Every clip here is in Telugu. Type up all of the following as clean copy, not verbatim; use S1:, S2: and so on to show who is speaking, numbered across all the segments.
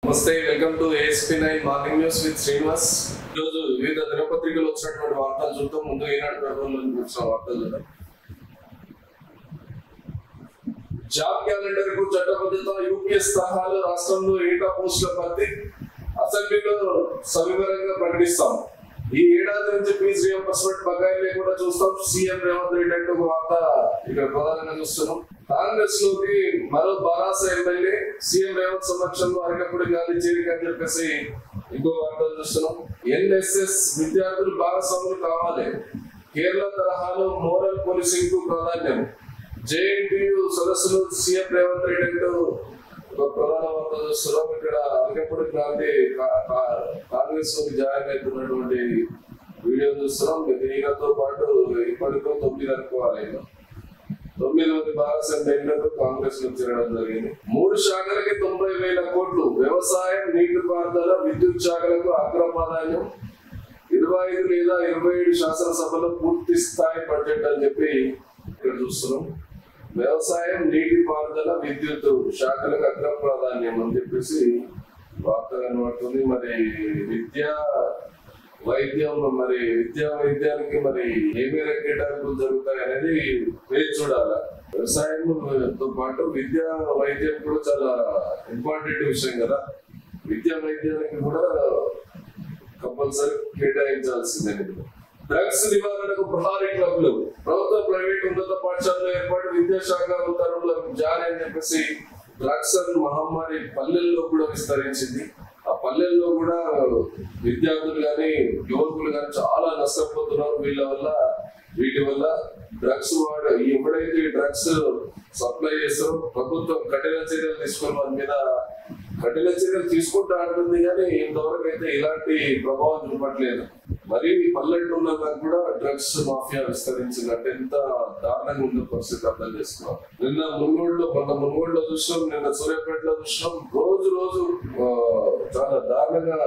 S1: నమస్తే, welcome to ASP9 morning news with Srinivas. ఈరోజు వివిధ దినపత్రికలు వచ్చినటువంటి వార్తలు చూద్దాం. ముందు ఈనాడు పేపర్లో వచ్చిన వార్తలు చూద్దాం. జాబ్ క్యాలెండర్ కు చట్టబద్ధత, యూపీఎస్ తరహాలో రాష్ట్రంలో ఏటా పోస్టుల భర్తీ అసెంబ్లీలో సవివరంగా ప్రకటిస్తాం. ఈ ఏడాది నుంచి ఫీజు రియంబర్స్మెంట్ బకాయిలు లేకుండా చూస్తాం. సీఎం రేవంత్ రెడ్డి అంటే ఒక వార్త ఇక్కడ ప్రధానంగా చూస్తున్నాం. కాంగ్రెస్ లోకి మరో బారాస ఎమ్మెల్యే సీఎం రేవంత్ సమక్షంలో అరకప్పుడు గాలి చేరిక అని చెప్పేసి ఇంకో వార్త చూస్తున్నాం. ఎన్ఎస్ఎస్ విద్యార్థులు భాగస్వాములు కావాలి, కేరళ తరహాలో మోరల్ పోలీసింగ్ కు ప్రాధాన్యం. జేఎన్టీయూ సదస్సులో సీఎం రేవంత్ రెడ్డి అంటూ ఒక ప్రధాన వార్త చూస్తున్నాం. ఇక్కడ అరకప్పుడు గాంధీ కాంగ్రెస్ లోకి జాయిన్ అవుతున్నటువంటి వీడియో చూస్తున్నాం. దీనితో పాటు ఇప్పటికో 9 అనుకోవాలి, 9 మంది బారాస ఎమ్మెల్యేలకు కాంగ్రెస్ లో చేరడం జరిగింది. 3 శాఖలకి 90,000 కోట్లు, వ్యవసాయం, నీటిపారుదల, విద్యుత్ శాఖలకు అగ్ర ప్రాధాన్యం. 25 లేదా 27 శాసనసభలో పూర్తి స్థాయి బడ్జెట్ అని చెప్పి ఇక్కడ చూస్తున్నాం. వ్యవసాయం, నీటిపారుదల, విద్యుత్ శాఖలకు అగ్ర ప్రాధాన్యం అని చెప్పేసి వార్త కనబడుతుంది. మరి వైద్యానికి మరి ఏమేమి కేటాయింపులు జరుగుతాయి అనేది వేచి చూడాలి. వ్యవసాయంతో పాటు వైద్యం కూడా చాలా ఇంపార్టెంట్ విషయం కదా. వైద్యానికి కూడా కంపల్సరీ కేటాయించాల్సిందే. డ్రగ్స్ నివారణకు ప్రహారీ క్లబ్లు, ప్రభుత్వ ప్రైవేట్ ఉన్నత పాఠశాలలో ఏర్పాటు, విద్యాశాఖ ఉత్తర్వులకు జారీ అని చెప్పేసి డ్రగ్స్ అండ్ మహమ్మారి పల్లెల్లో కూడా విస్తరించింది. ఆ పల్లెల్లో కూడా విద్యార్థులు కానీ యువకులు కానీ చాలా నష్టపోతున్నారు వీటి వల్ల. డ్రగ్స్ ఎప్పుడైతే డ్రగ్స్ సప్లై చేస్తారో ప్రభుత్వం కఠిన చర్యలు తీసుకుని వారి మీద కఠిన చర్యలు తీసుకుంటా అంటుంది, కానీ ఇంతవరకు అయితే ఇలాంటి ప్రభావం చూపట్లేదు. మరి పల్లెటూళ్ళలో కూడా డ్రగ్స్ మాఫియా విస్తరించిందంటే ఎంత దారుణంగా ఉండే పరిస్థితి అర్థం చేసుకోవాలి. నిన్న మున్గోడులో చూసినాం, నిన్న సూర్యాపేటలో చూసినాం. రోజు చాలా దారుణంగా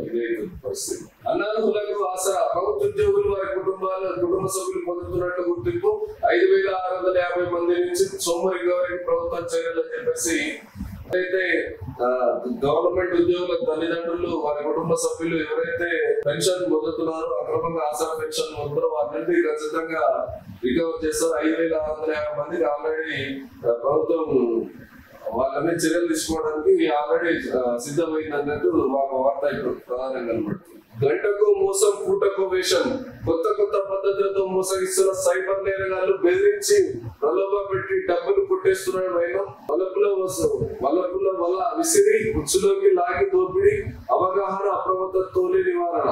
S1: ఇదైతే పరిస్థితి. అనాథులకు ఆసరా, ప్రభుత్వ ఉద్యోగులు వారి కుటుంబ సభ్యులు పొందుతున్నట్లు గుర్తింపు. 5,650 మంది నుంచి సోమరి గౌరవి ప్రభుత్వం చర్యలు చెప్పేసి అయితే గవర్నమెంట్ ఉద్యోగుల తల్లిదండ్రులు వారి కుటుంబ సభ్యులు ఎవరైతే పెన్షన్ పొందుతున్నారో, అక్రమంగా ఆసరా పెన్షన్ పొందుతారో వారి నుండి ఖచ్చితంగా రికవర్ చేస్తారు. 5,650 మందికి ఆల్రెడీ ప్రభుత్వం వాళ్ళని చర్యలు తీసుకోవడానికి ఆల్రెడీ సిద్ధమైంది అన్నట్టు ఒక వార్త ఇప్పుడు ప్రధానంగా కనబడుతుంది. గంటకు మోసం, పూటకు వేషం, కొత్త పద్ధతులతో మోసగిస్తున్న సైబర్ నేరగాళ్లు బెదిరించి ప్రలోభ పెట్టి డబ్బులు పుట్టేస్తున్నారు. వలపుల వల్ల విసిరి ఉచ్చులోకి లాగి దోపిడి, అవగాహన, అప్రమత్తతోనే నివారణ.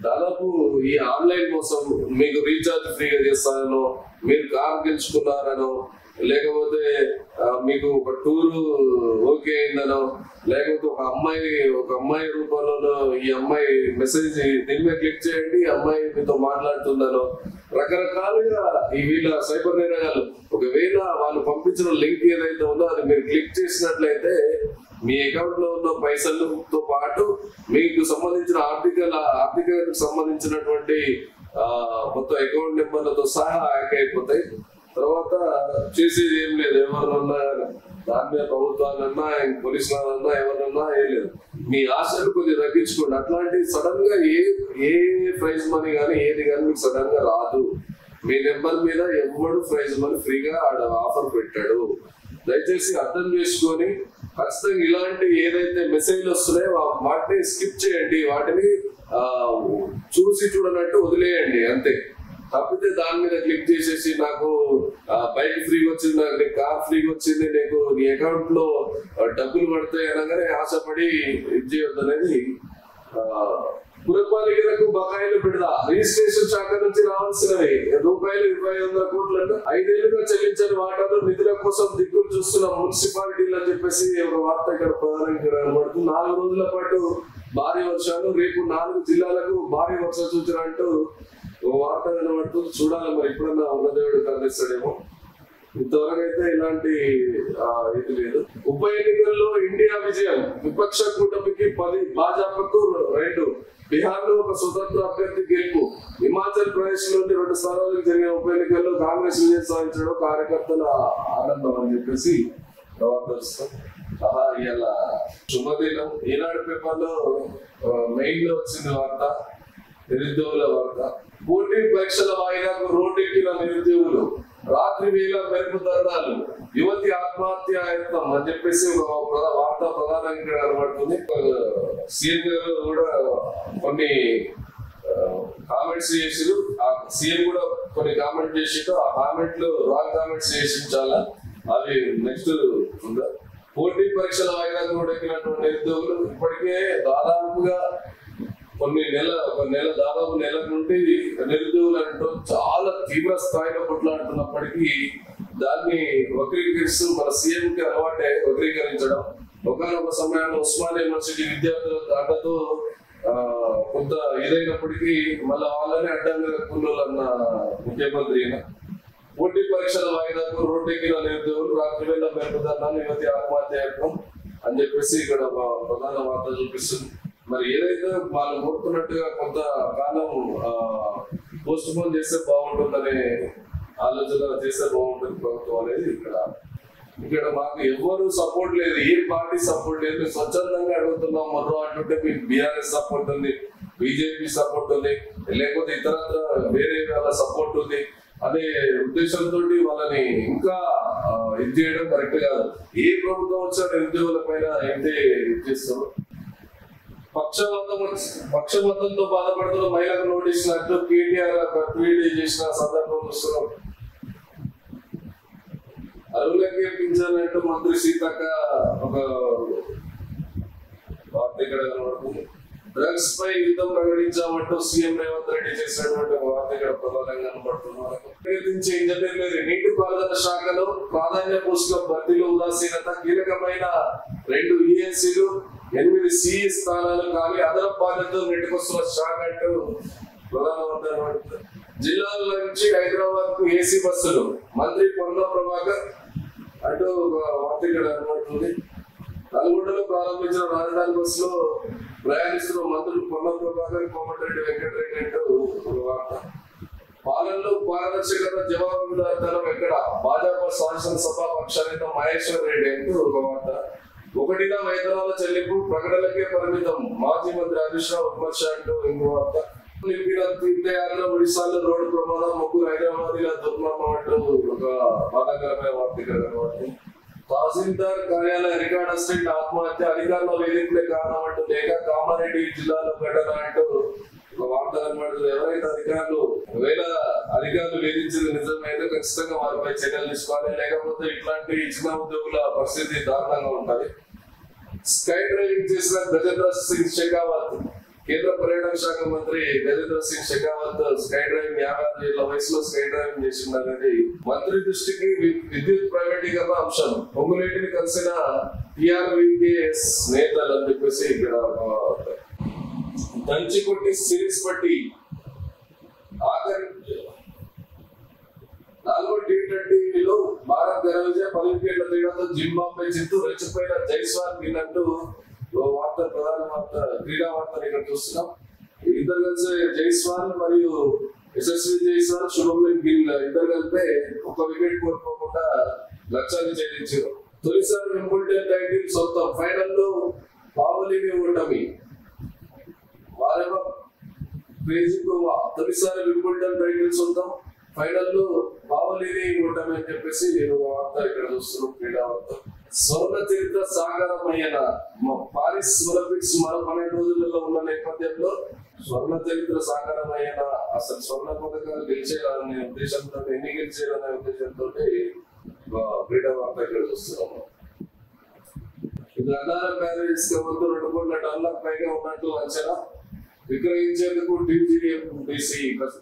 S1: దాదాపు ఈ ఆన్లైన్ మోసం, మీకు రీఛార్జ్ ఫ్రీగా చేస్తానో, మీరు కార్ గెలుచుకున్నారనో, లేకపోతే మీకు ఒక టూరు ఓకే అయిందనో, లేకపోతే ఒక అమ్మాయి రూపంలో ఈ అమ్మాయి మెసేజ్ దీని మీద క్లిక్ చేయండి, ఈ అమ్మాయి మీతో మాట్లాడుతుందనో, రకరకాలుగా ఈ వీళ్ళ సైబర్ నేరగాళ్ళు ఒకవేళ వాళ్ళు పంపించిన లింక్ ఏదైతే ఉందో అది మీరు క్లిక్ చేసినట్లయితే మీ అకౌంట్ లో ఉన్న పైసలతో పాటు మీకు సంబంధించిన ఆర్థిక సంబంధించినటువంటి మొత్తం అకౌంట్ నెంబర్లతో సహా హ్యాక్ అయిపోతాయి. తర్వాత చేసేది ఏం లేదు. ఎవరినన్నా దాని మీద ప్రభుత్వాలన్నా, పోలీసులన్నా, ఎవరన్నా ఏం లేదు. మీ ఆశలు కొద్దిగా తగ్గించుకోండి. అట్లాంటి సడన్ గా ఏ ప్రైజ్ మనీ కానీ ఏది కానీ మీకు సడన్ గా రాదు. మీ నెంబర్ మీద ఎవడు ప్రైజ్ మనీ ఫ్రీగా ఆఫర్ పెట్టాడు. దయచేసి అర్థం చేసుకొని ఖచ్చితంగా ఇలాంటి ఏదైతే మెసేజ్ వస్తున్నాయో వాటిని స్కిప్ చేయండి. వాటిని చూడనట్టు వదిలేయండి అంతే. తప్పితే దాని మీద క్లిక్ చేసేసి నాకు బైక్ ఫ్రీగా వచ్చింది, నాకు కార్ ఫ్రీగా వచ్చింది, నీకు నీ అకౌంట్ లో డబ్బులు పడతాయి అనగానే ఆశపడి ఇది చేయొద్దు అనేది. పురపాలికలకు బకాయిలు విడుదల, రిజిస్ట్రేషన్ శాఖ నుంచి రావాల్సినవి ₹2,200 కోట్లను 5 ఏళ్లుగా చెల్లించని వాటాలు నిధుల కోసం దిక్కులు చూస్తున్న మున్సిపాలిటీలు అని చెప్పేసి ఒక వార్త ఇక్కడ ప్రధానంగా కనబడుతుంది. 4 రోజుల పాటు భారీ వర్షాలు, రేపు 4 జిల్లాలకు భారీ వర్ష సూచన అంటూ ఒక వార్త కనబడుతుంది. చూడాలి మరి ఎప్పుడన్నా ఉన్నదేవుడు కనిపిస్తాడేమో. ఇంతవరకు అయితే ఇలాంటి ఇది లేదు. ఉప ఎన్నికల్లో ఇండియా విజయం, విపక్ష కూటమికి 10, భాజపాకు 2. బీహార్ లో ఒక స్వతంత్ర అభ్యర్థి గెలుపు. హిమాచల్ ప్రదేశ్ లోని 2 స్థానాలకు జరిగిన ఉప ఎన్నికల్లో కాంగ్రెస్ విజయం సాధించడం కార్యకర్తల ఆనందం అని చెప్పేసి వార్త వస్తాం. ఇలా శుభదినం ఈనాడు పేపర్లో మెయిన్ లో వచ్చింది వార్త, నిరుద్యోగుల వార్త. పోటీ పరీక్షల వాయిదాకు రోడ్డెక్కిన నిరుద్యోగులు, రాత్రి వేళ మెరుపు ధర్నాలు, యువతి ఆత్మహత్యాయత్నం అని చెప్పేసి ఒక వార్త ప్రధానంగా కనబడుతుంది. సీఎం గారు కూడా కొన్ని కామెంట్స్ చేసిరు, ఆ సీఎం కూడా కొన్ని కామెంట్ చేసిండు. ఆ కామెంట్లు రాంగ్ కామెంట్స్ చేసి చాలా అవి నెక్స్ట్ ఉందా. పోటీ పరీక్షల వాయిదాకు రోడ్డెక్కినటువంటి నిరుద్యోగులు ఇప్పటికే దాదాపుగా దాదాపు నెల నుండి నిరుద్యోగులు అంటూ చాలా తీవ్ర స్థాయిలో కొట్లాడుతున్నప్పటికీ దాన్ని వక్రీకరిస్తూ మన సీఎం కి అలవాటే వక్రీకరించడం. ఒకనొక సమయంలో ఉస్మానియా యూనివర్సిటీ విద్యార్థుల దాంట్లో కొంత ఇదైనప్పటికీ మళ్ళీ వాళ్ళనే అడ్డంగా కొన్నోళ్ళన్న ముఖ్యమంత్రి. పోటీ పరీక్షల వాయిదాకు రోడ్డెక్కిన నిరుద్యోగులు, రాత్రి వేళ మెరుపుదన్నాను, యువతి ఆత్మహత్యాయత్నం అని చెప్పేసి ఇక్కడ ప్రధాన వార్త చూపిస్తుంది. మరి ఏదైతే వాళ్ళు కోరుతున్నట్టుగా కొంత కాలం పోస్ట్ పోన్ చేస్తే బాగుంటుందనే ఆలోచన చేస్తే బాగుంటుంది ప్రభుత్వం అనేది. ఇక్కడ మాకు ఎవరు సపోర్ట్ లేదు, ఏ పార్టీ సపోర్ట్ లేదు. మేము స్వచ్ఛందంగా అడుగుతున్నాం. మొదలు అంటుంటే మీకు బీఆర్ఎస్ సపోర్ట్ ఉంది, బీజేపీ సపోర్ట్ ఉంది, లేకపోతే ఇతరత్ర వేరే వాళ్ళ సపోర్ట్ ఉంది అనే ఉద్దేశంతో వాళ్ళని ఇంకా ఇది చేయడం కరెక్ట్ కాదు. ఏ ప్రభుత్వం వచ్చినా నిరుద్యోగుల పైన అయితే ఇది చేస్తారు. పక్షవాతంతో బాధపడుతున్న మహిళకు నోటీసులు కేటీఆర్ ట్వీట్ చేసిన సందర్భం చూస్తున్నాం. అరువులకి పింఛన్నంటూ మంత్రి సీతక్క ఒక వార్త ఇక్కడ కనబడుతుంది. డ్రగ్స్ పై యుద్ధం ప్రకటించామంటూ సీఎం రేవంత్ రెడ్డి చేసినటువంటి ఒక వార్త ఇక్కడ ప్రధానంగా కనబడుతున్నారు. ఇంజనీర్లు నీటిపారుదల శాఖలో ప్రాధాన్య పోస్టుల భర్తీలో ఉదాసీనత, కీలకమైన 2 ఈఎన్సీలు 8 సిఈ స్థానాలు కానీ అదనపు బాధ్యతలు నెట్టుకొస్తున్న శాఖ అంటూ ప్రధానమంత్రి. జిల్లాల నుంచి హైదరాబాద్ కు ఏసీ బస్సులు, మంత్రి పొన్న ప్రభాకర్ అంటూ ఒక వార్త ఇక్కడ కనబడుతుంది. నల్గొండలో ప్రారంభించిన రాజధాని బస్సులో ప్రయాణిస్తున్న మంత్రులు పొన్న ప్రభాకర్, కోమటిరెడ్డి వెంకటరెడ్డి అంటూ ఒక వార్త. పాలనలో పారదర్శకత, జవాబుదారితనం ఎక్కడ, భాజపా శాసనసభ పక్షనేత మహేశ్వర్ రెడ్డి అంటూ ఒక వార్త. 1 వేతనాల చెల్లింపు ప్రకటనలకే పరిమితం, మాజీ మంత్రి హరీష్ రావు విమర్శ అంటూ ఇంకో వార్త. తీర్థయాత్ర ఒడిశాలో రోడ్డు ప్రమాదం, 3 హైదరాబాద్ దుర్మరణం అంటూ ఒక బాధాకరమైన వార్త ఇక్కడ కనబడుతుంది. తహసీల్దార్ కార్యాలయ రికార్డ్ అసిస్టెంట్ ఆత్మహత్య, అధికారుల వేధింపులే కారణం అంటూ లేక, కామారెడ్డి జిల్లాలో ఘటన అంటూ ఒక వార్త కనబడుతుంది. ఎవరైతే అధికారులు వేధించింది నిజమైతే ఖచ్చితంగా వారిపై చర్యలు తీసుకోవాలి, లేకపోతే ఇట్లాంటి చిన్న ఉద్యోగుల పరిస్థితి దారుణంగా ఉంటుంది. స్కై డ్రైవింగ్ చేసిన గజేంద్ర సింగ్ షెకావత్, కేంద్ర పర్యాటక శాఖ మంత్రి గజేంద్ర సింగ్ షెకావత్ స్కై డ్రైవింగ్ 56 ఏళ్ల వయసులో స్కై డ్రైవింగ్ చేసిందనేది మంత్రి దృష్టికి విద్యుత్ ప్రైవేటీకరణ అంశం, పొంగులేటిని కలిసిన టీఆర్వీకేఎస్ నేతలు అని చెప్పేసి ఇక్కడ దంచి కొట్టి సిరీస్ పట్టి ఆఖరి 4వ T20లో భారత్ ఘన విజయం, 10 వికెట్ల తేడాతో జింబాబ్వే చిత్తు, రెచ్చిపోయిన జైస్వాల్ విన్నట్టు వార్త, ప్రధాన వార్త, క్రీడా వార్తలు ఇక్కడ చూస్తున్నాం. ఇద్దరు కలిసి జైస్వాల్ మరియు యశస్వి జైస్వాల్, శుభమన్ గిల్ ఇద్దరు కలిపే 1 వికెట్ కోల్పోకుండా లక్ష్యాన్ని ఛేదించారు. తొలిసారి వింబుల్డన్ టైటిల్ సొంతం, ఫైనల్లో పావలిని ఓటమి. తొలిసారి వింబుల్డన్ టైటిల్ సొంతం, ఫైనల్లో పావలిని ఓటమి అని చెప్పేసి వార్త ఇక్కడ చూస్తున్నాం. క్రీడా వార్త. స్వర్ణ చరిత్ర సాకారమైన పారిస్ ఒలింపిక్స్ మరో 12 రోజులలో ఉన్న నేపథ్యంలో స్వర్ణ చరిత్ర సాకారమైన అసలు స్వర్ణ పథకాలు గెలిచేయాలనే ఉద్దేశంతో, ఎన్ని గెలిచేయాలనే ఉద్దేశంతో క్రీడా వార్త ఇక్కడ చూస్తున్నాము. ఇది అన్నారం బ్యారేజ్ వద్ద 2 కోట్ల టన్నులకు పైగా ఉన్నట్టు అంచనా, విక్రయించేందుకు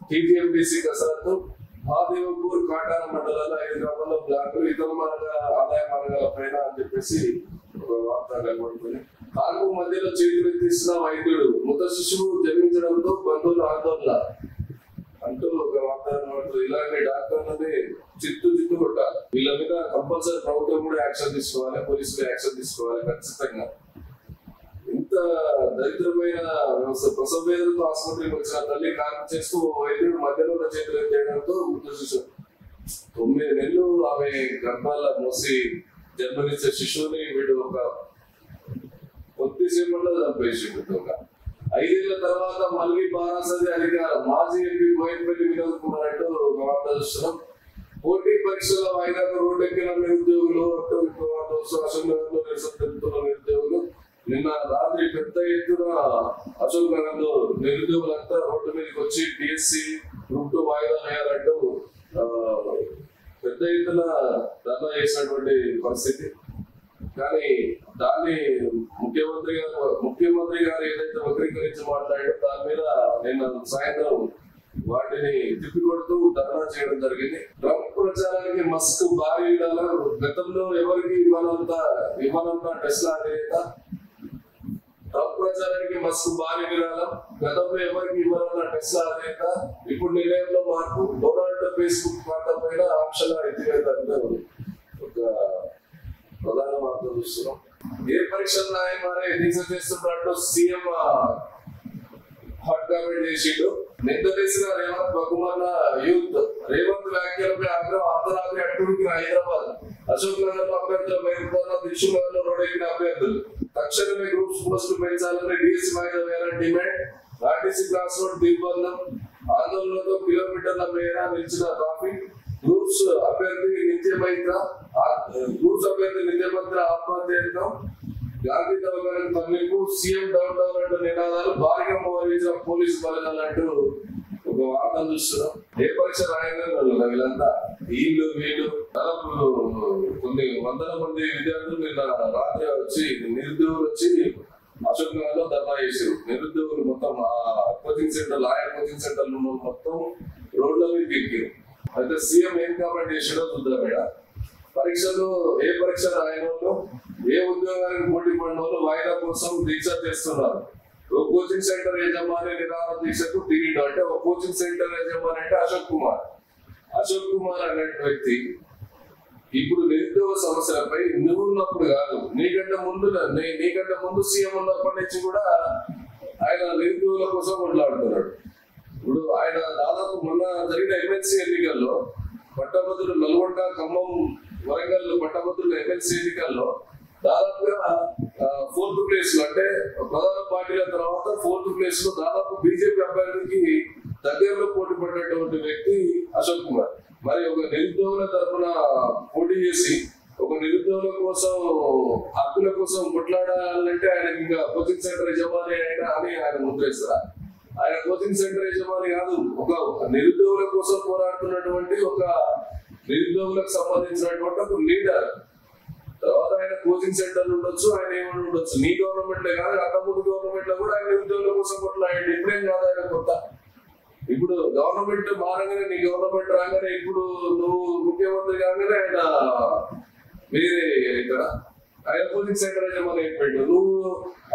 S1: టీజీఎండీసీ కసరత్తు. మహాదేవపూర్, కాటాన మండలాల 5 గ్రామాల్లో బ్లాకులు, ఇతర ఆదాయ మార్గాల పైన అని చెప్పేసి ఒక వార్త కనబడుతుంది. కాల్పు మధ్యలో చేతులు తీసిన వైద్యుడు, మృత శిశువు జన్మించడంతో బంధువుల ఆందోళన అంటూ ఒక వార్త కనబడుతుంది. ఇలాంటి డాక్టర్లని చిత్తు కొట్టాలి. వీళ్ళ మీద కంపల్సరీ ప్రభుత్వం కూడా యాక్షన్ తీసుకోవాలి, పోలీసులు యాక్షన్ తీసుకోవాలి ఖచ్చితంగా. ఇంత దరిద్రమైన ప్రసవ వేదనతో ఆసుపత్రికి వచ్చిన తల్లి కాల్పు చేస్తూ వైద్యుడు మధ్యలో చేతులు చేయడంతో మృతి శిశువు 9 నెలలు ఆమె గర్భాల మోసి జన్మనిచ్చే శిశువుని వీడు ఒక కొద్దిసేపట్లో చంపేసిండు. 5 ఏళ్ల తర్వాత మళ్ళీ బారాసది అధికారం మాజీ ఎంపీ బోయినపల్లి వినోద్ కుమార్ అంటూ వార్త చూస్తున్నాం. పోటీ పరీక్షల వాయిదాకు రోడ్డెక్కిన నిరుద్యోగులు, నిరుద్యోగులు నిన్న రాత్రి పెద్ద ఎత్తున అశోక్ నగర్ లో నిరుద్యోగులంతా రోడ్డు మీదకి వచ్చి డిఎస్సి గ్రూప్ 2 వాయిదా వేయాలంటూ పెద్ద ఎత్తున ధర్నా చేసినటువంటి పరిస్థితి. కానీ దాన్ని ముఖ్యమంత్రి గారు ఏదైతే వక్రీకరించి మాట్లాడారో దాని మీద నిన్న సాయంత్రం వాటిని తిప్పికొడుతూ ధర్నా చేయడం జరిగింది. ట్రంప్ ప్రచారానికి మస్క్ భారీ విడాల. గతంలో ఎవరికి ఇవ్వనంత టెస్లా అధినేత ట్రంప్ ప్రచారానికి మస్క్ భారీ విరాళం. గతంలో ఎవరికి ఇవ్వనంత టెస్లా అధినేత ఇప్పుడు నిర్ణయంలో మార్పు. డొనాల్డ్ ఫేస్బుక్ ఖాతా పైన ఆంక్షల ఎత్తివేత ఒక ప్రధాన వార్త చూస్తున్నాం. ఏ పరీక్షలు రాయమారే దీక్ష చేస్తున్నట్టు సీఎం హాట్ కామెంట్ చేసిండు. నిద్రలేసిన రేవంత్ బహుమన్న యూత్. రేవంత్ వ్యాఖ్యలపై ఆగ్రహం. అర్ధరాత్రి అట్టుడికి హైదరాబాద్ అశోక్ నగర్ లో అభ్యర్థుల మేరకు దిల్సుఖ్ నగర్ లో రోడ్డెక్కిన అభ్యర్థులు. తక్షణమే గ్రూప్స్ పోస్టులు పెంచాలని డిఎస్సి వాయిదా వేయాలని డిమాండ్. ఆర్టీసీ క్లాస్ రోడ్ దిగ్బంధం. ఆందోళనతో కిలోమీటర్ల మేర నిలిచిన ట్రాఫిక్. గ్రూప్స్ అభ్యర్థి నిత్యమైత్ర ఆత్మహత్యకం. గాంధీ దవాఖానకు తరలింపు. సీఎం డౌన్ డౌన్ అంటూ నినాదాలు. భారీగా మోహరించిన పోలీసు బలగాలు అంటూ ఒక వార్త చూస్తున్నాం. ఏ పరీక్ష రాయంగా వీళ్ళంతా వీళ్ళు దాదాపు కొన్ని వందల మంది విద్యార్థులు నిన్న రాత్రి వచ్చి నిరుద్యోగులు వచ్చి అశోక్ నగర్ లో ధర్నా చేశారు. నిరుద్యోగులు మొత్తం coaching centre lawyer coaching centre మొత్తం రోడ్ల మీద ఎక్కారు. అయితే సీఎం ఏం కామెంట్ చేసాడో చూద్దాం. పరీక్షలు ఏ పరీక్ష రాయని వాళ్ళు, ఏ ఉద్యోగానికి పోటీ పడిన వాళ్ళు వాయిదా కోసం దీక్ష చేస్తున్నారు. ఒక కోచింగ్ సెంటర్ యజమాని నిరాహార దీక్షకు దిగిండు. అంటే ఒక కోచింగ్ సెంటర్ యజమాని అంటే అశోక్ కుమార్ అనే వ్యక్తి ఇప్పుడు నిరుద్యోగ సమస్యలపై నువ్వు ఉన్నప్పుడు కాదు, నీకంటే ముందు సీఎం ఉన్నప్పటి నుంచి కూడా ఆయన నిరుద్యోగుల కోసం కొట్లాడుతున్నాడు. ఇప్పుడు ఆయన దాదాపు మొన్న జరిగిన ఎమ్మెల్సీ ఎన్నికల్లో పట్టభద్రులు నల్గొండ, ఖమ్మం, వరంగల్ పట్టభద్రుల ఎమ్మెల్సీ ఎన్నికల్లో దాదాపుగా 4th ప్లేస్ లో, అంటే ప్రధాన పార్టీల తర్వాత 4th ప్లేస్ లో దాదాపు బీజేపీ అభ్యర్థికి దగ్గరలో పోటీ పడినటువంటి వ్యక్తి అశోక్ కుమార్. మరి ఒక నిరుద్యోగుల తరఫున పోటీ చేసి ఒక నిరుద్యోగుల కోసం హక్కుల కోసం కొట్లాడాలంటే ఆయనకి ఇంకా కోచింగ్ సెంటర్ యజమాని అయినా అని ఆయన ముద్రేస్తారా? ఆయన కోచింగ్ సెంటర్ యజమాని కాదు, ఒక నిరుద్యోగుల కోసం పోరాడుతున్నటువంటి ఒక నిరుద్యోగులకు సంబంధించినటువంటి ఒక లీడర్. తర్వాత ఆయన కోచింగ్ సెంటర్ ఉండొచ్చు, ఆయన ఏమైనా ఉండొచ్చు. నీ గవర్నమెంట్ కాదు, అంతకుముందు గవర్నమెంట్ లో కూడా ఆయన నిరుద్యోగుల కోసం కొట్లాడండి. ఇప్పుడేం కాదు ఆయన కొత్త. ఇప్పుడు గవర్నమెంట్ మారగానే, నీ గవర్నమెంట్ రాగానే, ఇప్పుడు నువ్వు ముఖ్యమంత్రి కాగానే ఆయన వేరే ఇక్కడ ఆయన కోచింగ్ సెంటర్ యజమాని అయిపోయాడు. నువ్వు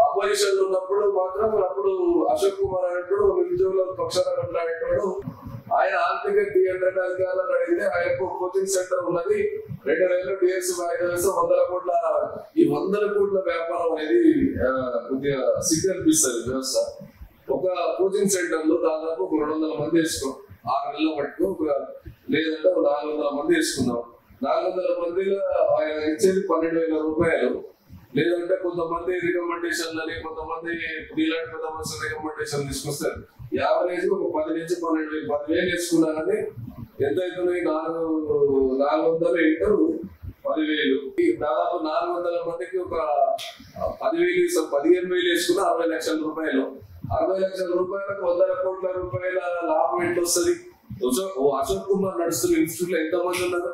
S1: అపోజిషన్ లో ఉన్నప్పుడు మాత్రం అప్పుడు అశోక్ కుమార్ అనేప్పుడు నిరుద్యోగుల పక్షాన కొట్లాడేటప్పుడు ఆయన ఆర్థిక అధికారులను అడిగితే ఆయనకు కోచింగ్ సెంటర్ ఉన్నది, 2 నెలలు డిఎస్సి వాయిదా వేస్తే 100 కోట్ల వ్యాపారం అనేది కొద్దిగా సిగ్గు అనిపిస్తుంది వ్యవస్థ. ఒక కోచింగ్ సెంటర్ లో దాదాపు 200 మంది వేసుకో, 6 నెలల మటుకు లేదంటే 400 మంది వేసుకున్నాం. 400 మందిలో ఆయన ఇచ్చేది 12,000 రూపాయలు. లేదంటే కొంతమంది రికమెండేషన్ అని, కొంతమంది ఇలాంటి రికమెండేషన్ తీసుకొస్తారు. యావరేజ్ ఒక 10 నుంచి 12,000 10,000 వేసుకున్నారని ఎంత అవుతున్నాయి? 400 ఇంటూ 10,000, దాదాపు 400 మందికి ఒక 10,000 15,000 వేసుకున్న 60 లక్షల రూపాయలు. 60 లక్షల రూపాయలకు 100 కోట్ల రూపాయల లాభం ఎంత వస్తుంది? అశోక్ కుమార్ నడుస్తున్న ఇన్స్టిట్యూట్ లో ఎంతమంది ఉన్నారు?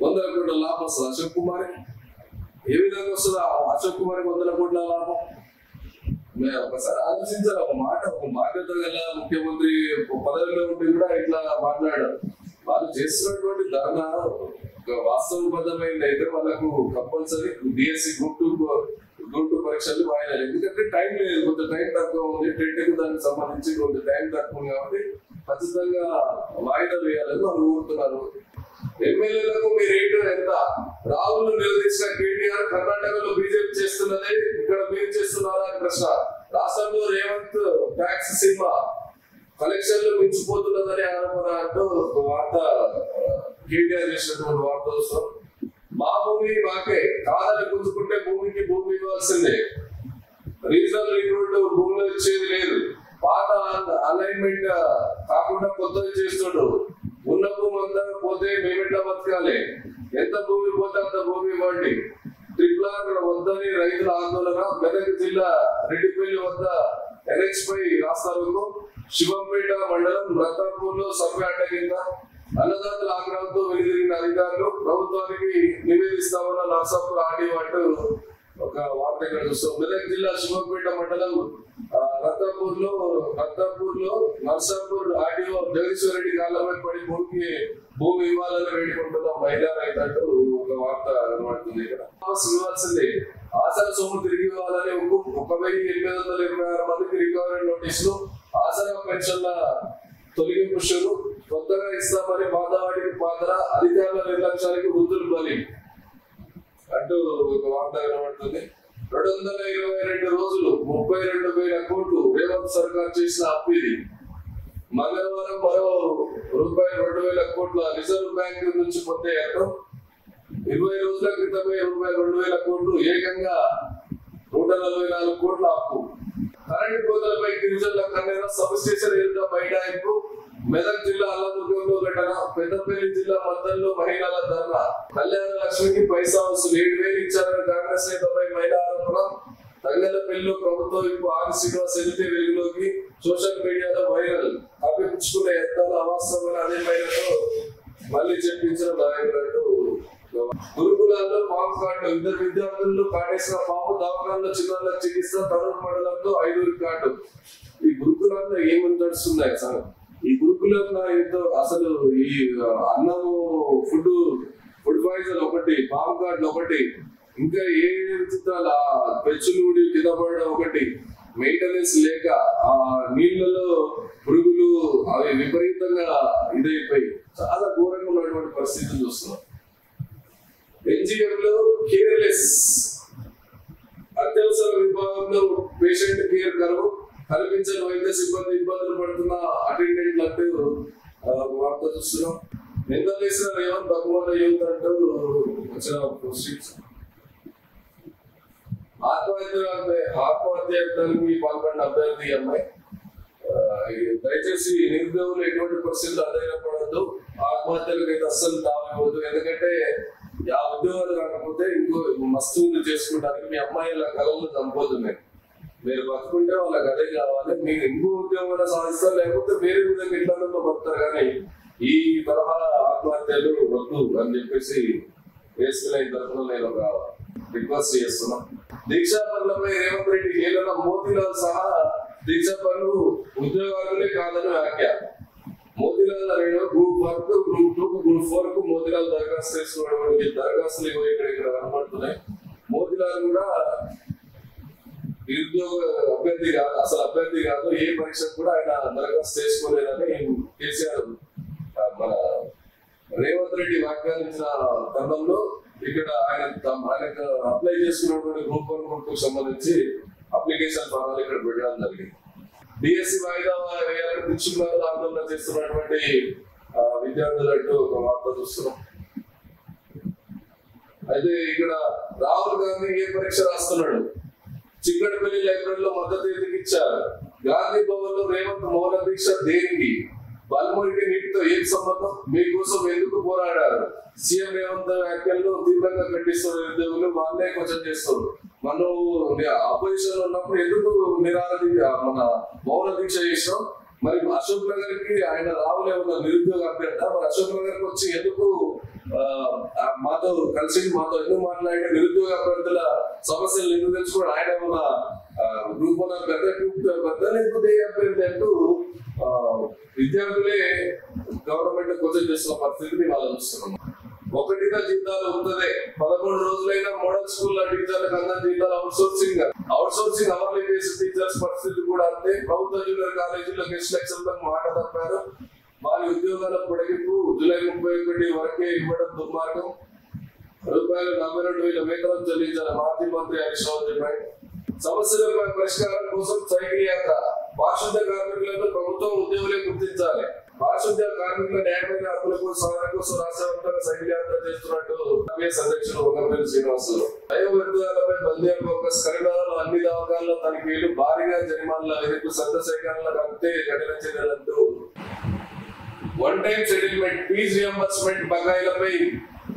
S1: 100 కోట్ల లాభం వస్తుంది అశోక్ కుమార్. ఏ విధంగా వస్తుంది అశోక్ కుమార్కి 100 కోట్ల లాభం? ఒకసారి ఆలోచించాలి. ఒక బాధ్యత గల ముఖ్యమంత్రి పదవిలో ఉండి కూడా ఇట్లా మాట్లాడారు. వాళ్ళు చేస్తున్నటువంటి ధర్నా వాస్తవబద్ధమైంది అయితే వాళ్ళకు కంపల్సరీ డిఎస్సి గ్రూప్ 2 పరీక్షలు వాయిదాలు. ఎందుకంటే టైం లేదు, కొంత టైం తక్కువ ఉంది. టెట్కు దానికి సంబంధించి కొంత టైం తక్కువ ఉంది కాబట్టి ఖచ్చితంగా వాయిదా వేయాలని వాళ్ళు ఊరుతున్నారు. ఎమ్మెల్యేలకు మీ రేటు ఎంత? రాహుల్ నిలదీసిన కేటీఆర్ కర్ణాటకలో బీజేపీ చేస్తున్నదే ఇక్కడ మీరు చేస్తున్నారా అని ప్రశ్న. రాష్ట్రంలో రేవంత్ ట్యాక్స్ సినిమా కలెక్షన్లు మించిపోతున్నదని ఆరోపణ అంటూ వార్త కేటీఆర్ చేసినటువంటి వార్త వస్తాం. మా భూమి మాకే కాదని గుంజుకుంటే భూమికి భూమి ఇవ్వాల్సిందే. రీజనల్ రింగ్ రోడ్డు భూమిలో ఇచ్చేది లేదు. పాత అలైన్మెంట్ కాకుండా కొత్తది చేస్తుండ్రు. ఉన్న భూమి అంతా పోతే మేమెట్లా బతకాలి? ఎంత భూమి పోతే అంత భూమి ఇవ్వండి. ట్రిపుల్ వద్దని రైతుల ఆందోళన. మెదక్ జిల్లా రెడ్డిపల్లి వద్ద NH పై రాస్తారోకో. శివంపేట మండలం రత్నాపూర్ లో సర్వే అడ్డగింద. అన్నదాతల ఆగ్రహంతో వెలుదిరిగిన అధికారులు ప్రభుత్వానికి నివేదిస్తామన్న నర్సాపూర్ ఆడియో అంటూ ఒక వార్త ఇక్కడ చూస్తాం. మెదక్ జిల్లా శివంపేట మండలం రత్నాపూర్ లో నర్సాపూర్ ఆడియో జగదీశ్వర రెడ్డి కాలంపై పడి భూమి ఇవ్వాలని వేడుకుంటున్న మహిళా రైతు అంటూ ఒక వార్త కనబడుతుంది. ఇక్కడ ఇవ్వాల్సిందే. ఆసరా సొమ్ము తిరిగి ఇవ్వాలని 1826 మందికి రికవరీ నోటీసులు. ఆసరా పెన్షన్ల తొలగింపు షురు. కొత్తగా ఇస్తామని పాతవాడికి పాత్ర. అధికారుల నిర్లక్ష్యానికి వృద్ధులు బలి అంటూ ఒక వార్త కనబడుతుంది. 222 రోజులు 32,000 కోట్లు రేవంత్ సర్కార్ చేసిన అప్పు ఇది. మంగళవారం మరో ₹2,000 కోట్ల రిజర్వ్ బ్యాంక్ నుంచి పొందేయటం. 20 రోజుల క్రితమే ₹2,000 కోట్లు, ఏకంగా 144 కోట్ల అప్పు. కరెంటు కోతలపై గిరిజనుల కన్నెర. సబ్ స్టేషన్ ఎదుట బైఠాయింపు. మెదక్ జిల్లా అల్లదుర్గంలో ఘటన. పెద్దపల్లి జిల్లా మద్దల్లో మహిళల ధర్నా. కళ్యాణ లక్ష్మికి పైసా వసూలు 7,000 ఇచ్చారని కాంగ్రెస్ నేతపై మహిళా ఆరోపణ. తంగళ్లపల్లిలో ప్రభుత్వం ఇప్పుడు ఆర్ శ్రీనివాస్ ఎదితే వెలుగులోకి. సోషల్ మీడియాలో వైరల్. కప్పిపుచ్చుకునే యత్నాలు అవాస్తవమైన అదే మహిళతో మళ్ళీ చెప్పించిన నాయకుడు. గురుకులాల్లో పాము కాటు. 2 విద్యార్థులను కాటేసిన పాము. దవాఖానలో చిన్నారుల చికిత్స. తరూరు మండలంలో 5 కాటు. ఈ గురుకులాల్లో ఏమని నడుస్తున్నాయి సార్? ఈ గురుకులంలో అసలు ఈ అన్నము ఫుడ్ పాయిజన్ ఒకటి, పాము కాట్లు ఒకటి, ఇంకా ఏ చిత్రాల పెచ్చులు కింద పడడం ఒకటి, మెయింటెనెన్స్ లేక ఆ నీళ్లలో పురుగులు అవి విపరీతంగా ఇదైపోయి చాలా ఘోరంగా ఉన్నటువంటి పరిస్థితులు చూస్తున్నాం. NGM లో కేర్లెస్. అత్యవసర విభాగంలో పేషెంట్ కేర్ కరువు. కనిపించని వైద్య సిబ్బంది ఇబ్బందులు పడుతున్న అటెండెంట్లు అంటూ వార్త చూస్తున్నాం. నిందలేసిన రేవంత్ భగవాన్ యూత్ అంటూ వచ్చిన పోస్టింగ్స్. ఆత్మహత్యకి పాల్పడిన అభ్యర్థి అమ్మాయి. దయచేసి నిరుద్యోగులు ఎటువంటి పరిస్థితులు అధైర్యపడద్దు. ఆత్మహత్యలకైతే అస్సలు తావివ్వద్దు. ఎందుకంటే ఆ ఉద్యోగాలు కాకపోతే ఇంకో మస్తు చేసుకుంటానికి మీ అమ్మాయిల కళలు చంపోతున్నాయి. మీరు బతుకుంటే వాళ్ళకి అదే కావాలి. మీరు ఇంకో ఉద్యోగం సాధిస్తారు, లేకపోతే వేరే విధంగా ఇళ్లలో బతుకుతారు. కానీ ఈ తరహా ఆత్మహత్యలు వద్దు అని చెప్పేసి వేసుకునే తరఫున నేను ఒక రిక్వెస్ట్ చేస్తున్నా. దీక్షా పనులపై రేవంత్ రెడ్డి హేళన. మోతీలాల్ సహా దీక్షా పనులు ఉద్యోగాలే కాదని వ్యాఖ్య. మోతీలాల్ గ్రూప్ 1 కు, గ్రూప్ 2 కు, గ్రూప్ 4 కు మోతీలాల్ దరఖాస్తు చేసుకోవడానికి దరఖాస్తులు ఇక్కడ కనబడుతున్నాయి. మోతీలాల్ కూడా నిరుద్యోగ అభ్యర్థి కాదు, అసలు అభ్యర్థి కాదు. ఏ పరీక్షకు కూడా ఆయన దరఖాస్తు చేసుకోలేదని కేసీఆర్ మన రేవంత్ రెడ్డి వ్యాఖ్యానించిన తరుణంలో ఇక్కడ ఆయనకు అప్లై చేసుకున్నటువంటి గ్రూప్ 1 గ్రూప్ 2 సంబంధించి అప్లికేషన్ ఫారాలు ఇక్కడ పెట్టడం జరిగింది. డిఎస్సి వాయిదా వేయాలని పిచ్చుకున్నారు ఆందోళన చేస్తున్నటువంటి విద్యార్థులంటూ ఒక వార్త చూస్తున్నాం. అయితే ఇక్కడ రాహుల్ గాంధీ ఏ పరీక్ష రాస్తున్నాడు? చిక్కడపల్లి లైబ్రరీలో మద్దతు ఎందుకు ఇచ్చారు? గాంధీ భవన్ లో రేవంత్ మౌన దీక్ష దేనికి? బల్మూరికి నీటితో ఏం సంబంధం? మీకోసం ఎందుకు పోరాడారు? సీఎం రేవంత్ వ్యాఖ్యలను తీవ్రంగా ఖండిస్తున్న నిరుద్యోగులు వాళ్ళే క్వశ్చన్ చేస్తారు. మనం అపోజిషన్ లో ఉన్నప్పుడు ఎందుకు మన మౌన దీక్ష చేసినాం? మరి అశోక్ నగర్ కి ఆయన రావులే ఉన్న నిరుద్యోగ అభ్యర్థి. మరి అశోక్ నగర్ కి వచ్చి ఎందుకు మాతో కలిసి ఎందుకు మాట్లాడిన నిరుద్యోగ అభ్యర్థుల సమస్యలు ఎందుకు తెలుసుకోవడం? ఆయన ఉన్న గ్రూప్ 1 అభ్యర్థి, గ్రూప్ 2 అభ్యర్థి, లేకపోతే ఏ అభ్యర్థి అంటూ విద్యార్థులే గవర్నమెంట్ క్వశ్చన్ చేస్తున్న పరిస్థితిని వాళ్ళు చూస్తున్నాం. ఒకటిగా జీతాలు ఉంటుంది. 11 రోజులైనా మోడల్ స్కూల్ టీచర్లకు అందరి జీతాలు out sourcing hourly based teachers పరిస్థితి కూడా అంతే. ప్రభుత్వ జూనియర్ కాలేజీలో గెస్ట్ లెక్చర్లకు మాట తప్పారు. వారి ఉద్యోగాల పొడిగింపు జూలై 31 వరకే ఇవ్వడం దుర్మార్గం. ₹42,000 వేతనం చెల్లించాలి మాజీ మంత్రి హరీష్ రావు చెప్పారు. సమస్యల పరిష్కారం కోసం సైకిల్ యాత్ర. పారిశుద్ధ కార్మికులను ప్రభుత్వం ఉద్యోగులే గుర్తించాలి. పారిశుద్ధ్య కార్మికుల న్యాయమైన హక్కుల కోసం సాధన కోసం రాష్ట్ర వ్యాప్తంగా సైకిల్ యాత్ర చేస్తున్నట్టు టీఎస్ అధ్యక్షులు వంగపల్లి శ్రీనివాసులు. దైవవర్గాలపై బల్దియా ఫోకస్ కరీంనగర్లో అన్ని దవాఖానాల్లో తనిఖీలు, భారీగా జరిమానాల విధింపు, సొంత సేకరణలకు అంతే కఠిన చర్యలంటూ one time settlement, fee reimbursement బకాయిలపై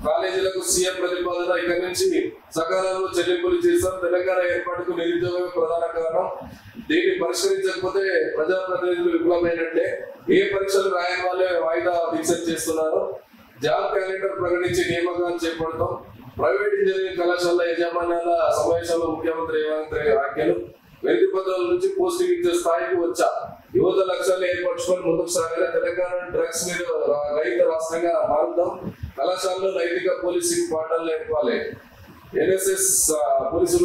S1: కాలేజీలకు సీఎం ప్రతిపాదన. ఇక్కడి నుంచి సకాలంలో చెల్లింపులు చేస్తాం. తెలంగాణ ఏర్పాటుకు నిరుద్యోగమే ప్రధాన కారణం. దీన్ని పరిష్కరించకపోతే ప్రజాప్రతినిధులు విఫలమైనట్లే. ఏ పరీక్షలు రాయని వాళ్ళే వాయిదా దీక్ష చేస్తున్నారు. జాబ్ క్యాలెండర్ ప్రకటించి నియామకాలు చేపడతాం. ప్రైవేట్ ఇంజనీరింగ్ కళాశాల యాజమాన్యాల సమావేశంలో ముఖ్యమంత్రి రేవంత్ వ్యాఖ్యలు. వెలికి పత్రాల నుంచి పోస్టింగ్ ఇచ్చే స్థాయికి వచ్చా. యువత లక్ష్యాలు ఏర్పరచుకొని ముందుకు సాగాలి. తెలంగాణ డ్రగ్స్ మీద రహిత రాష్ట్రంగా మారుద్దాం. కళాశాలలో నైతిక పోలీసింగ్ పాఠాలు నేర్పాలి. ఎన్ఎస్ఎస్ పోలీసు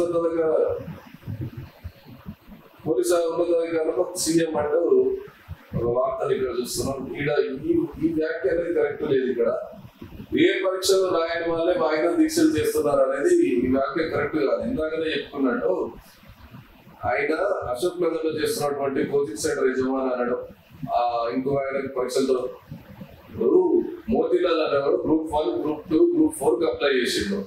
S1: ఉన్నతాధికారులకు సీఎం అంటూ వార్తలు ఇక్కడ చూస్తున్నాం. ఈ వ్యాఖ్య అనేది కరెక్ట్ లేదు. ఇక్కడ ఏ పరీక్షలు రాయని వాళ్ళే వాయిదా దీక్షలు చేస్తున్నారు అనేది ఈ వ్యాఖ్య కరెక్ట్ కాదు. ఇందాకనే చెప్పుకున్నట్టు ఆయన అశోక్ నగర్ లో చేస్తున్నటువంటి కోచింగ్ సెంటర్ యజమాని అనడం, ఇంకో ఆయన పరీక్షలతో మోతీలాల్ అనేవాడు గ్రూప్ 1, గ్రూప్ 2, గ్రూప్ 4 కి అప్లై చేసిండు.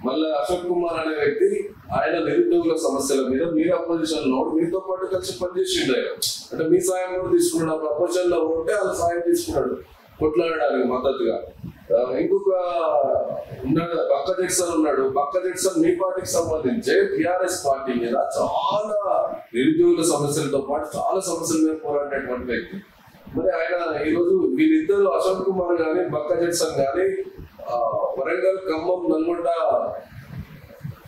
S1: మళ్ళీ అశోక్ కుమార్ అనే వ్యక్తి ఆయన నిరుద్యోగుల సమస్యల మీద మీరు అపోజిషన్ లో మీతో పాటు కలిసి పనిచేసిండు. ఆయన అంటే మీ సాయం కూడా తీసుకున్నాడు. అపోజిషన్ లో ఉంటే వాళ్ళ సాయం తీసుకున్నాడు కొట్లాడడానికి మద్దతుగా. ఇంకొక ఉన్నాడు బక్క జెట్సన్ ఉన్నాడు. బక్క జెట్సన్ మీ పార్టీకి సంబంధించి టిఆర్ఎస్ పార్టీ మీద చాలా నిరుద్యోగుల సమస్యలతో పాటు చాలా సమస్యల మీద పోరాడినటువంటి వ్యక్తి. మరి ఆయన ఈరోజు వీళ్ళిద్దరు అశోక్ కుమార్ గాని బక్క జెట్సన్ గాని వరంగల్, ఖమ్మం, నల్గొండ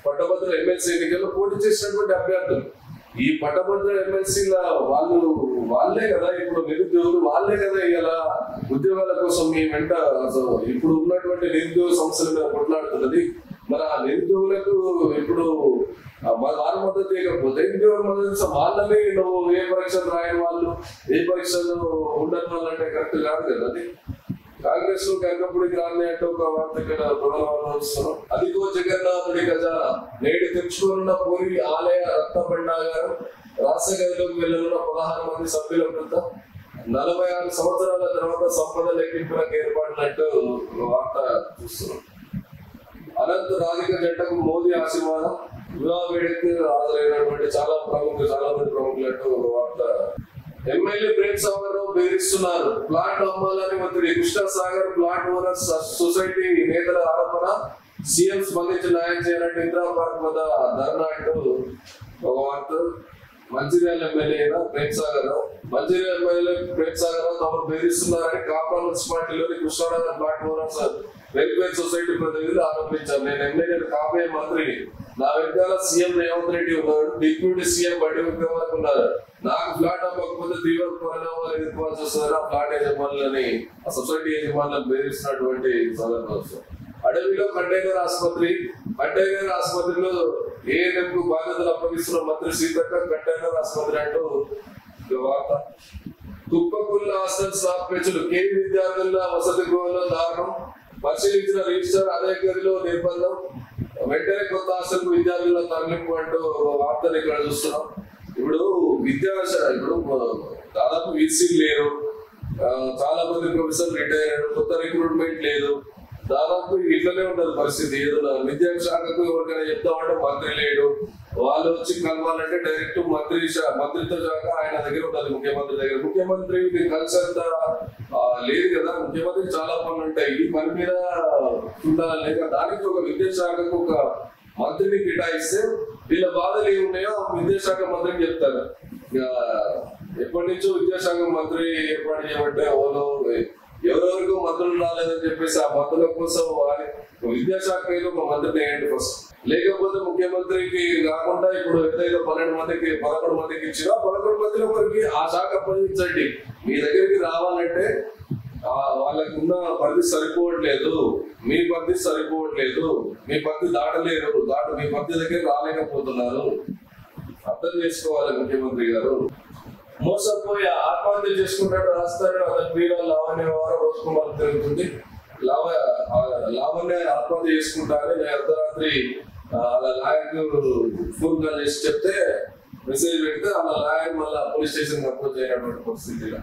S1: పట్టభద్రుల ఎమ్మెల్సీ ఎన్నికల్లో పోటీ చేసినటువంటి అభ్యర్థులు. ఈ పట్టభద్రుల ఎమ్మెల్సీల వాళ్ళే కదా ఇప్పుడు నిరుద్యోగులు, వాళ్ళే కదా ఇలా ఉద్యోగాల కోసం మీ వెంట ఇప్పుడు ఉన్నటువంటి నిరుద్యోగ సమస్యల మీద కొట్లాడుతున్నది. మరి ఆ నిరుద్యోగులకు ఇప్పుడు వారి మద్దతు ఇవ్వకపోతే నిరుద్యోగ మద్దతు వాళ్ళని నువ్వు ఏ పరీక్షలు రాయని వాళ్ళు, ఏ పరీక్షలు ఉండని వాళ్ళు అంటే కరెక్ట్ కాదు కదా. అది కాంగ్రెస్ లో కనకపుడికి రాని అంటే ఒక వార్త ఇక్కడ ప్రధానస్తున్నాం. అదిగో జగన్నాథుడి ఖజానా నేడు తెచ్చుకున్న పూరి ఆలయ రత్న భండాగారం. రాష్ట్ర గదిలోకి వెళ్లనున్న 16 మంది సభ్యుల బృందం 46 సంవత్సరాల తర్వాత సంపద లెక్కింపులకు ఏర్పడినట్టు వార్త చూస్తున్నాం. అనంత రాజకీయ జంటకు మోదీ ఆశీర్వాదం. వివాహ వేడుకకు హాజరైనటువంటి చాలా మంది ప్రముఖులంటూ వార్త. ఎమ్మెల్యే ప్రేమ్ సాగర్ రావు బెదిరిస్తున్నారు. ప్లాట్ అమ్మాలని మంత్రి. కృష్ణాసాగర్ ప్లాట్ ఓనర్స్ సొసైటీ నేతల ఆరోపణ. సీఎం స్పందించి న్యాయం చేయాలంటే ఇందిరా పార్క్ వద్ద ధర్నా అంటూ ఒక వార్త. మంచిర్యాల ఎమ్మెల్యే ప్రేమ్ సాగర్ రావు తమను బెదిరిస్తున్నారని కాపా మున్సిపాలిటీలోని Krishnanagar plot owners welfare society ప్రతినిధులు ఆరోపించారు. నేను ఎమ్మెల్యేలు కాబోయే మంత్రిని. నా వెనకాల సీఎం రేవంత్ రెడ్డి ఉన్నాడు, డిప్యూటీ సీఎం బండి విక్రమార్క ఉన్నారు. నాకు ఫ్లాట్ అమ్మకపోతే తీవ్ర పరిణామాలు ఎదుర్కోవాల్సి వస్తుందని ఆ ఫ్లాట్ యజమానులని, ఆ సొసైటీ యజమానులను బెదిరిస్తున్నటువంటి సందర్భం. అడవిలో కంటైనర్ ఆసుపత్రిలో ఏఎన్ఎంకు బాధ్యతలు అప్పగిస్తున్న మంత్రి సీతక్క. కంటైనర్ ఆసుపత్రి అంటూ వార్త. కుప్పకుల్ల హాస్టల్ స్టాఫ్ పెంచులు. కేవీ విద్యార్థుల వసతి గృహంలో దారుణం. పరిశీలించిన రిజిస్టర్ అదే గదిలో నిర్బంధం. వెంటనే కొత్త హాస్టల్ విద్యార్థుల తరలింపు అంటూ వార్తలు ఇక్కడ చూస్తున్నాం. ఇప్పుడు దాదాపు వీసీలు లేరు, చాలా మంది ప్రొఫెసర్ రిటైర్ అయ్యారు, కొత్త రిక్రూట్మెంట్ లేదు. దాదాపు ఇట్లనే ఉంటది పరిస్థితి. ఏదో విద్యాశాఖకు ఎవరికైనా చెప్తామంటే మంత్రి లేడు. వాళ్ళు వచ్చి కలవాలంటే డైరెక్ట్ మంత్రిత్వ శాఖ ఆయన దగ్గర ఉండాలి, ముఖ్యమంత్రి దగ్గర. ముఖ్యమంత్రి కలిసేంత లేదు కదా. ముఖ్యమంత్రికి చాలా పనులు ఉంటాయి. ఈ పని మీద ఉండాలి. లేక దానికి ఒక విద్యాశాఖకు ఒక మంత్రిని కేటాయిస్తే వీళ్ళ బాధలు ఏమి ఉన్నాయో విద్యాశాఖ మంత్రికి చెప్తారు. ఎప్పటి నుంచో విద్యాశాఖ మంత్రి ఏర్పాటు చేయబట్టే ఎవరెవరికో మంత్రులు రాలేదని చెప్పేసి ఆ మంత్రుల కోసం విద్యాశాఖ ఒక మంత్రిని వేయండి ఫస్ట్. లేకపోతే ముఖ్యమంత్రికి కాకుండా ఇప్పుడు ఏదైతే 11 మందికి ఇచ్చినా 11 మందిలో ఒకరికి ఆ శాఖ అప్పగించండి. మీ దగ్గరికి రావాలంటే వాళ్ళకు ఉన్న పరిధి సరిపోవట్లేదు, మీ పరిధి సరిపోవట్లేదు, మీ పరిధి దాటలేరు, మీ పరిధి దగ్గర రాలేకపోతున్నారు. అర్థం చేసుకోవాలి ముఖ్యమంత్రి గారు. మోసపోయి ఆత్మహత్య చేసుకుంటాడు రాస్తాడు. అతని మీద లావణ్య వారం రోజుకు మనకు తిరుగుతుంది. లావణ్య ఆత్మహత్య చేసుకుంటారని అర్ధరాత్రి అలా లాయర్కు ఫోన్ కాల్ చేసి చెప్తే మెసేజ్ పెడితే అలా లాయర్ మళ్ళీ పోలీస్ స్టేషన్ అప్రోచ్ అయినటువంటి పరిస్థితిలో